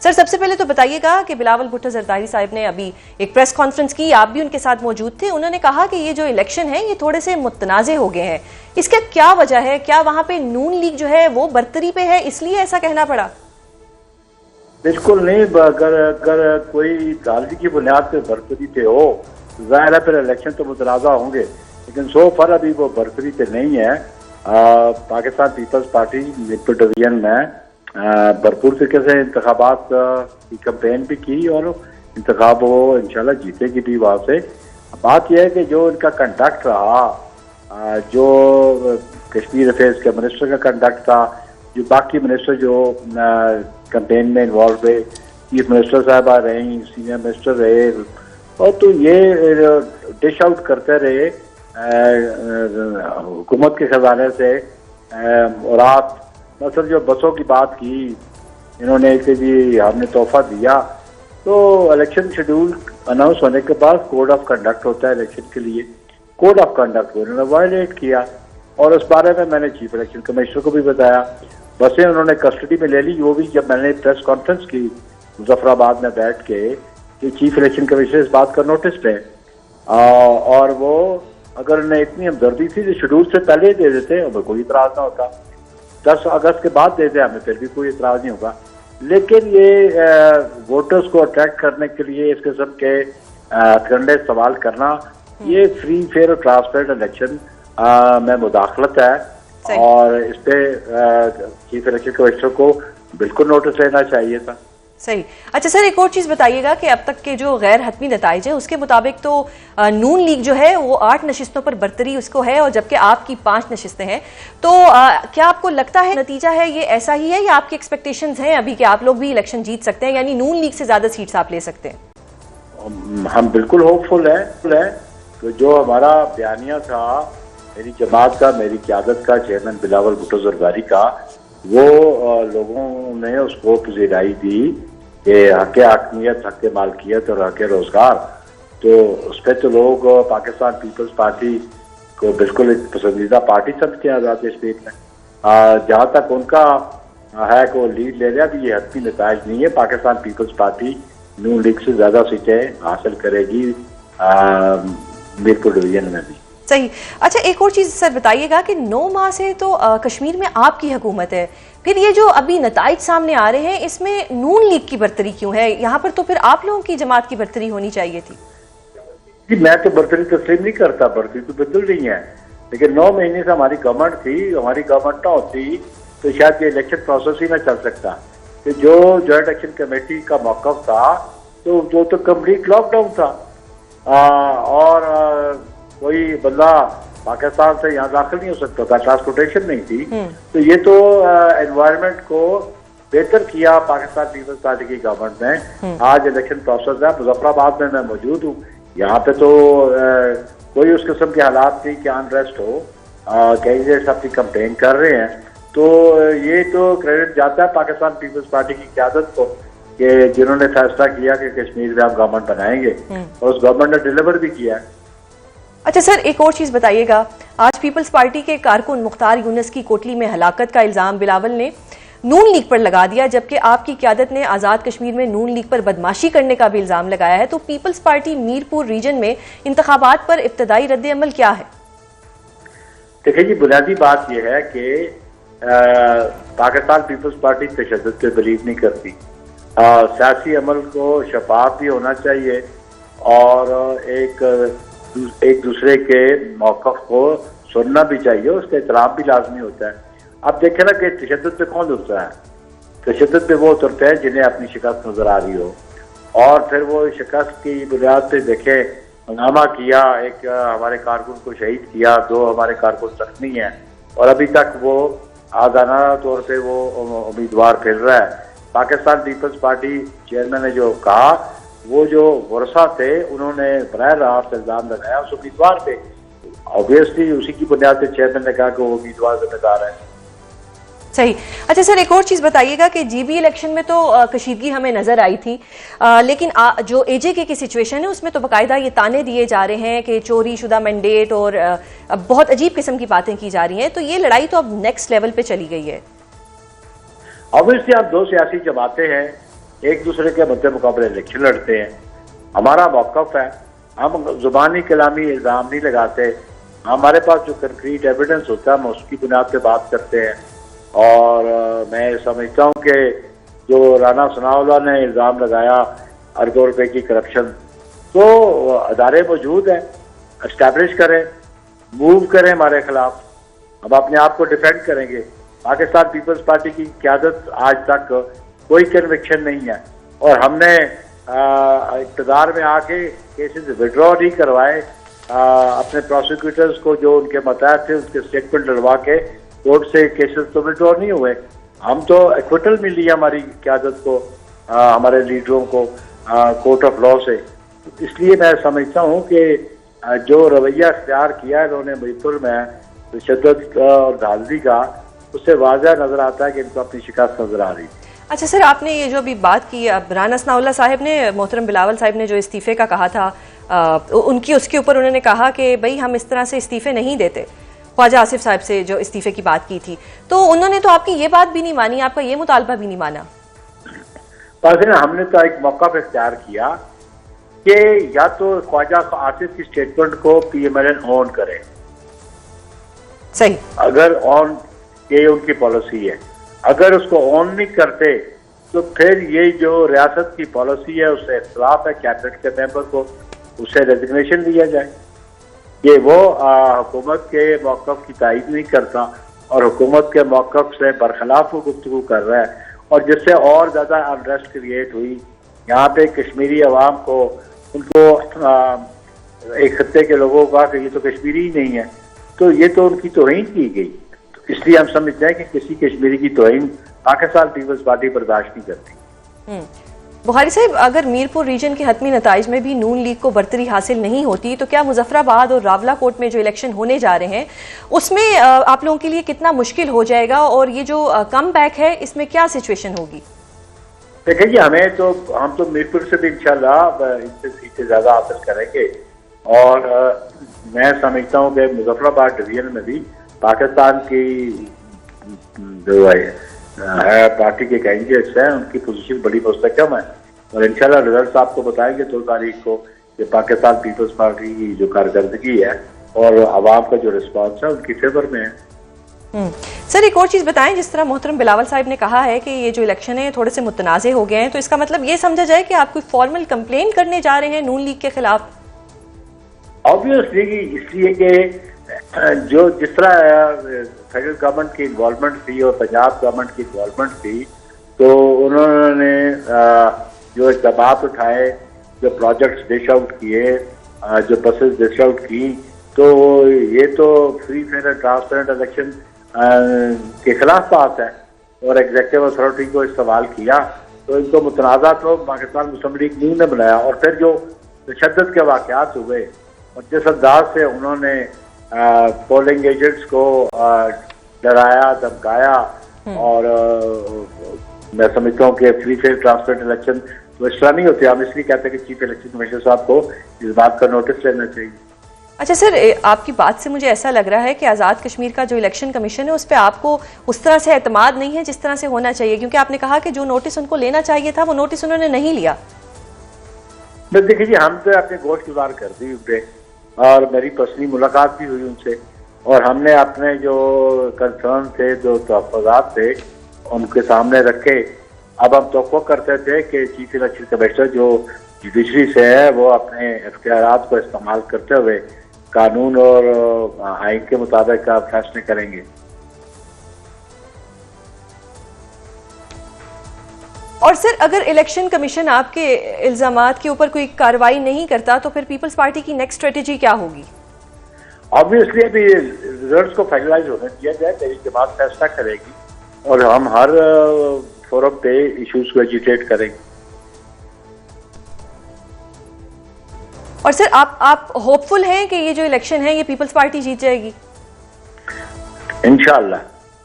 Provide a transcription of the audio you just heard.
Sir, सबसे पहले तो बताइएगा कि बिलावल भुट्टो जरदारी साहब ने अभी एक प्रेस कॉन्फ्रेंस की, आप भी उनके साथ मौजूद थे। उन्होंने कहा कि ये जो इलेक्शन है ये थोड़े से मुतनाज़े हो गए हैं, इसका क्या वजह है? क्या वहां पे नून लीग जो है वो बरतरी पे है, इसलिए ऐसा कहना पड़ा? बिल्कुल नहीं। अगर कोई गाली की बुनियाद पे बरतरी पे हो, जाहिर है फिर इलेक्शन तो मुतनाज़ा होंगे, लेकिन सो फर अभी वो बरतरी पे नहीं है। पाकिस्तान पीपल्स पार्टी मीरपुर डिवीजन में भरपूर तरीके से इंतखाबात की कैंपेन भी की और इंतखाब वो इंशाल्लाह जीतेगी भी वहाँ से। बात यह है कि जो इनका कंडक्ट रहा, जो कश्मीर अफेयर्स के मिनिस्टर का कंडक्ट था, जो बाकी मिनिस्टर जो कैंपेन में इन्वॉल्व हुए, चीफ मिनिस्टर साहबा रहे, सीनियर मिनिस्टर रहे, और तो ये डिश आउट करते रहे हुकूमत के खजाने से। और आप मतलब जो बसों की बात की इन्होंने कि जी हमने तोहफा दिया, तो इलेक्शन शेड्यूल अनाउंस होने के बाद कोड ऑफ कंडक्ट होता है इलेक्शन के लिए, कोड ऑफ कंडक्ट को इन्होंने वायलेट किया। और उस बारे में मैंने चीफ इलेक्शन कमिश्नर को भी बताया। बसें उन्होंने कस्टडी में ले ली, वो भी जब मैंने प्रेस कॉन्फ्रेंस की मुजफ्फराबाद में बैठ के कि चीफ इलेक्शन कमिश्नर इस बात का नोटिस पे, और वो अगर उन्हें इतनी हमदर्दी थी तो शेड्यूल से पहले ही दे देते, हमें कोई इतराज ना होता। 10 अगस्त के बाद दे दे, हमें फिर भी कोई इतराज नहीं होगा। लेकिन ये वोटर्स को अट्रैक्ट करने के लिए इस किस्म के ठंडे सवाल करना, ये फ्री फेयर और ट्रांसपेरेंट इलेक्शन में मुदाखलत है, और इस पे चीफ इलेक्शन कमिश्नर को बिल्कुल नोटिस लेना चाहिए था। सही। अच्छा सर, एक और चीज बताइएगा कि अब तक के जो गैर हतमी नताइज है उसके मुताबिक तो नून लीग जो है वो 8 नशिस्तों पर बरतरी उसको है, और जबकि आपकी 5 नशिस्तें हैं। तो क्या आपको लगता है नतीजा है ये ऐसा ही है, या आपकी एक्सपेक्टेशंस हैं अभी कि आप लोग भी इलेक्शन जीत सकते हैं, यानी नून लीग से ज्यादा सीट्स आप ले सकते हैं? हम बिल्कुल होपफुल है तो जो हमारा बयानिया था मेरी जमात का, मेरी क़यादत का, चेयरमैन बिलावल भुट्टो जरदारी का, वो लोगों ने उसको पजीराई दी कि हक़ हकमियत, हक़ मालकियत और हक़ रोजगार, तो उस पर तो लोग पाकिस्तान पीपल्स पार्टी को बिल्कुल एक पसंदीदा पार्टी समझते हैं आज़ाद कश्मीर में। जहाँ तक उनका है कि वो लीड ले रहा, भी ये हतमी नताइज नहीं है। पाकिस्तान पीपल्स पार्टी नून लीग से ज्यादा सीटें हासिल करेगी मीरपुर डिवीजन में भी। सही। अच्छा, एक और चीज सर बताइएगा कि 9 माह से तो कश्मीर में आपकी हुकूमत है, फिर ये जो अभी नताइज सामने आ रहे हैं इसमें नून लीग की बरतरी क्यों है? यहाँ पर तो फिर आप लोगों की जमात की बरतरी होनी चाहिए थी। जी, मैं तो बरतरी तस्लीम नहीं करता, बरतरी तो बिल्कुल नहीं है, लेकिन 9 महीने से हमारी गवर्नमेंट थी, हमारी गवर्नमेंट ना होती तो शायद ये इलेक्शन प्रोसेस ही ना चल सकता। तो जो जॉइंट एक्शन कमेटी का मौक़िफ़ था तो वो तो कम्प्लीट लॉकडाउन था, और कोई बंदा पाकिस्तान से यहाँ दाखिल नहीं हो सकता था, ट्रांसपोर्टेशन नहीं थी। तो ये तो एनवायरनमेंट को बेहतर किया पाकिस्तान पीपल्स पार्टी की गवर्नमेंट ने। आज इलेक्शन प्रोसेस है, मुजफ्फराबाद में मैं मौजूद हूँ, यहाँ पे तो कोई उस किस्म के हालात नहीं कि अनरेस्ट हो, कैंडिडेट्स अपनी कंपेन कर रहे हैं। तो ये तो क्रेडिट जाता है पाकिस्तान पीपल्स पार्टी की क़यादत को कि जिन्होंने फैसला किया कि कश्मीर में हम गवर्नमेंट बनाएंगे, और उस गवर्नमेंट ने डिलीवर भी किया। अच्छा सर, एक और चीज बताइएगा, आज पीपल्स पार्टी के कारकुन मुख्तार यूनुस की कोटली में हलाकत का इल्जाम बिलावल ने नून लीग पर लगा दिया, जबकि आपकी क़यादत ने आज़ाद कश्मीर में नून लीग पर बदमाशी करने का भी इल्जाम लगाया है। तो पीपल्स पार्टी मीरपुर रीजन में इंतखाबात पर इब्तदाई रद्द अमल क्या है? देखिए जी, बुनियादी बात यह है कि पाकिस्तान पीपल्स पार्टी तशद्दुद पे बिलीव नहीं करती। सियासी अमल को शफाफ भी होना चाहिए, और एक दूसरे के मौक़िफ़ को सुनना भी चाहिए, उसका एहतराम भी लाजमी होता है। अब देखें ना कि तशद्दुद पे कौन उतरता है? तशद्दुद पे वो उतरते हैं जिन्हें अपनी शिकस्त नजर आ रही हो, और फिर वो शिकस्त की बुनियाद पे देखें हंगामा किया, एक हमारे कारकुन को शहीद किया, 2 हमारे कारकुन जख्मी हैं, और अभी तक वो आज़ाना तौर पे वो उम्मीदवार फिर रहा है। पाकिस्तान पीपल्स पार्टी चेयरमैन ने जो कहा, वो जो वर्षा थे उन्होंने बराह रास्त इल्जाम लगाया उस उम्मीदवार पे, ऑब्वियसली उसी की बुनियाद पे चेयरमैन ने कहा कि वो उम्मीदवार जिम्मेदार है। सही। अच्छा सर, एक और चीज बताइएगा कि जीबी इलेक्शन में तो कशीदगी हमें नजर आई थी, लेकिन जो एजेके की सिचुएशन है उसमें तो बाकायदा ये ताने दिए जा रहे हैं कि चोरी शुदा मैंडेट, और बहुत अजीब किस्म की बातें की जा रही हैं। तो ये लड़ाई तो अब नेक्स्ट लेवल पे चली गई है। ऑब्वियसली आप 2 सियासी जमातें हैं, एक दूसरे के मद्दे मुकाबले इलेक्शन लड़ते हैं। हमारा मौक़िफ़ है, हम ज़ुबानी कलामी इल्ज़ाम नहीं लगाते, हमारे पास जो कंक्रीट एविडेंस होता है हम उसकी बुनियाद पे बात करते हैं। और मैं समझता हूँ कि जो राना सनाउल्लाह ने इल्ज़ाम लगाया अरबों रुपए की करप्शन, तो अदारे मौजूद हैं, इस्टेब्लिश करें, मूव करें हमारे खिलाफ, हम अपने आप को डिफेंड करेंगे। पाकिस्तान पीपल्स पार्टी की क़यादत आज तक कोई कन्विक्शन नहीं है और हमने इक़्तिदार में आके केसेस विड्रॉ नहीं करवाए। अपने प्रोसिक्यूटर्स को जो उनके मतायत थे उसके स्टेटमेंट लड़वा के कोर्ट से केसेस तो विड्रॉ नहीं हुए। हम तो एक्विटल मिली हमारी क़यादत को, हमारे लीडरों को कोर्ट ऑफ लॉ से। इसलिए मैं समझता हूँ कि जो रवैया अख्तियार किया है इन्होंने मीरपुर में तशद्दुद और धांधली का, उससे वाज़ह नजर आता है कि इनको अपनी शिकस्त नजर आ रही है। अच्छा सर, आपने ये जो अभी बात की, अब राना सनाउल्लाह साहब ने, मोहतरम बिलावल साहब ने जो इस्तीफे का कहा था, उसके ऊपर उन्होंने कहा कि भाई हम इस तरह से इस्तीफे नहीं देते। ख्वाजा आसिफ साहब से जो इस्तीफे की बात की थी, तो उन्होंने तो आपकी ये बात भी नहीं मानी, आपका ये मुतालबा भी नहीं माना। हमने तो एक मौका पे इख्तियार किया कि या तो ख्वाजा आसिफ की स्टेटमेंट को PMLN ऑन करे, सही, अगर ऑन, ये उनकी पॉलिसी है। अगर उसको ऑन नहीं करते तो फिर ये जो रियासत की पॉलिसी है उससे इख्तिलाफ है, कैबिनेट के मेंबर को उसे रेजिग्नेशन दिया जाए। ये वो हुकूमत के मौक़िफ़ की तायीद नहीं करता और हुकूमत के मौक़िफ़ से बरखिलाफ वो गुफ्तगू कर रहा है, और जिससे और ज़्यादा अनरेस्ट क्रिएट हुई। यहाँ पे कश्मीरी अवाम को, उनको एक खत्ते के लोगों का कि ये तो कश्मीरी ही नहीं है, तो ये तो उनकी तौहीन की गई। तो इसलिए हम समझते हैं कि किसी कश्मीरी की तौहीन पाकिस्तान पीपल्स पार्टी बर्दाश्त नहीं करती। बुखारी साहब, अगर मीरपुर रीजन के हतमी नताइज में भी नून लीग को बरतरी हासिल नहीं होती, तो क्या मुजफ्फराबाद और रावलाकोट में जो इलेक्शन होने जा रहे हैं उसमें आप लोगों के लिए कितना मुश्किल हो जाएगा, और ये जो कम बैक है इसमें क्या सिचुएशन होगी? देखिए, हम तो मीरपुर से भी इंशाल्लाह इनसे सीटें ज्यादा हासिल करेंगे, और मैं समझता हूँ कि मुजफ्फराबाद डिवीजन में भी पाकिस्तान की जो है पार्टी के कैंडिडेट्स हैं उनकी पोजीशन बड़ी मुस्तहकम है, और इंशाल्लाह रिजल्ट आपको बताएंगे 2 तारीख को कि पाकिस्तान पीपल्स पार्टी की जो कारकर्दगी है और आवाम का जो रिस्पॉन्स है उनकी फेवर में है। सर, एक और चीज बताएं, जिस तरह मोहतरम बिलावल साहब ने कहा है कि ये जो इलेक्शन है थोड़े से मुतनाज़े हो गए हैं, तो इसका मतलब ये समझा जाए कि आप कोई फॉर्मल कंप्लेंट करने जा रहे हैं नून लीग के खिलाफ? ऑब्वियसली, इसलिए कि जो जिस तरह फेडरल गवर्नमेंट की इन्वॉल्वमेंट थी और पंजाब गवर्नमेंट की इन्वॉल्वमेंट थी, तो उन्होंने जो इक़दाम उठाए, जो प्रोजेक्ट्स डिश आउट किए, जो बसेस डिश आउट की, तो ये तो free fair and transparent election के खिलाफ बात है, और एग्जीक्यूटिव अथॉरिटी को इस्तेमाल किया। तो इनको मुतनाज़ा तो पाकिस्तान मुस्लिम लीग नून ने बनाया, और फिर जो तशद्दुद के वाक़यात हुए और जिस अंदाज से उन्होंने पोलिंग एजेंट्स को डराया, धमकाया, और मैं समझता हूँ कि फ्री फेयर ट्रांसपेरेंट इलेक्शन तो इस तरह नहीं होते। हम इसलिए कहते हैं कि चीफ इलेक्शन कमिश्नर साहब को इस बात का नोटिस लेना चाहिए। अच्छा सर, आपकी बात से मुझे ऐसा लग रहा है कि आज़ाद कश्मीर का जो इलेक्शन कमीशन है उस पर आपको उस तरह से एतमाद नहीं है जिस तरह से होना चाहिए, क्योंकि आपने कहा कि जो नोटिस उनको लेना चाहिए था वो नोटिस उन्होंने नहीं लिया। देखिए जी, हम तो अपने गोश्त गुजार कर दी उनसे, और मेरी पर्सनली मुलाकात भी हुई उनसे, और हमने अपने जो कंसर्न थे, जो तहफ़्फ़ुज़ात थे, उनके सामने रखे। अब हम तवक्को करते थे कि चीफ इलेक्शन कमिश्नर जो जुडिशरी से है वो अपने इख्तियारात को इस्तेमाल करते हुए कानून और आइन के मुताबिक आप फैसले करेंगे। और सर, अगर इलेक्शन कमीशन आपके इल्जामात के ऊपर कोई कार्रवाई नहीं करता तो फिर पीपल्स पार्टी की नेक्स्ट स्ट्रेटेजी क्या होगी? ऑब्वियसली अभी रिजल्ट्स को फाइनलाइज होने दिया जाए, मेरी जमात फैसला करेगी, और हम हर फोरम पे इश्यूज को एजिटेट करेंगे। और सर, आप होपफुल हैं कि ये जो इलेक्शन है ये पीपल्स पार्टी जीत जाएगी? इंशाअल्लाह।